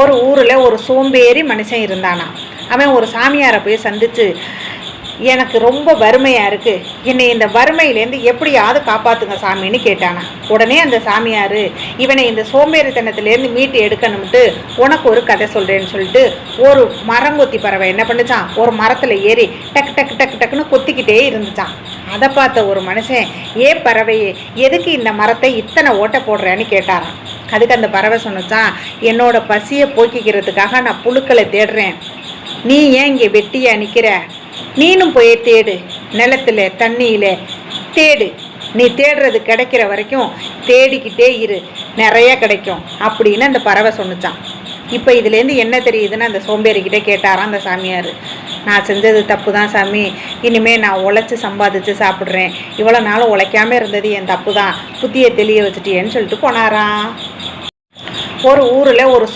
ஒரு ஊரில் ஒரு சோம்பேறி மனுஷன் இருந்தானா. அவன் ஒரு சாமியாரை போய் சந்தித்து, எனக்கு ரொம்ப வறுமையாக இருக்குது, என்னை இந்த வறுமையிலேருந்து எப்படியாவது காப்பாற்றுங்க சாமின்னு கேட்டானா. உடனே அந்த சாமியார், இவனை இந்த சோம்பேறித்தனத்திலேருந்து மீட்டு எடுக்கணும்ட்டு உனக்கு ஒரு கதை சொல்கிறேன்னு சொல்லிட்டு ஒரு மரங்கொத்தி பறவை என்ன பண்ணுச்சான், ஒரு மரத்தில் ஏறி டக்கு டக்கு டக்கு டக்குன்னு கொத்திக்கிட்டே இருந்துச்சான். அதை பார்த்த ஒரு மனுஷன், பறவையே, எதுக்கு இந்த மரத்தை இத்தனை ஓட்ட போடுறேன்னு கேட்டாரான். அதுக்கு அந்த பறவை சொன்னச்சான், என்னோட பசியை போக்கிக்கிறதுக்காக நான் புழுக்களை தேடுறேன், நீ ஏன் இங்கே வெட்டியா நிற்கிற, நீனும் போய் தேடு, நிலத்தில் தண்ணியில் தேடு, நீ தேடுறது கிடைக்கிற வரைக்கும் தேடிக்கிட்டே இரு, நிறைய கிடைக்கும் அப்படின்னு அந்த பறவை சொன்னிச்சான். இப்போ இதுலேருந்து என்ன தெரியுதுன்னு அந்த சோம்பேறிக்கிட்டே கேட்டாராம் அந்த சாமியார். நான் செஞ்சது தப்பு தான் சாமி, இனிமேல் நான் உழைச்சி சம்பாதிச்சு சாப்பிட்றேன், இவ்வளோ நாளும் உழைக்காமல் இருந்தது என் தப்பு தான், புத்தியை தெளிய வச்சுட்டியேன்னு சொல்லிட்டு போனாராம். ஒரு ஊரில் ஒரு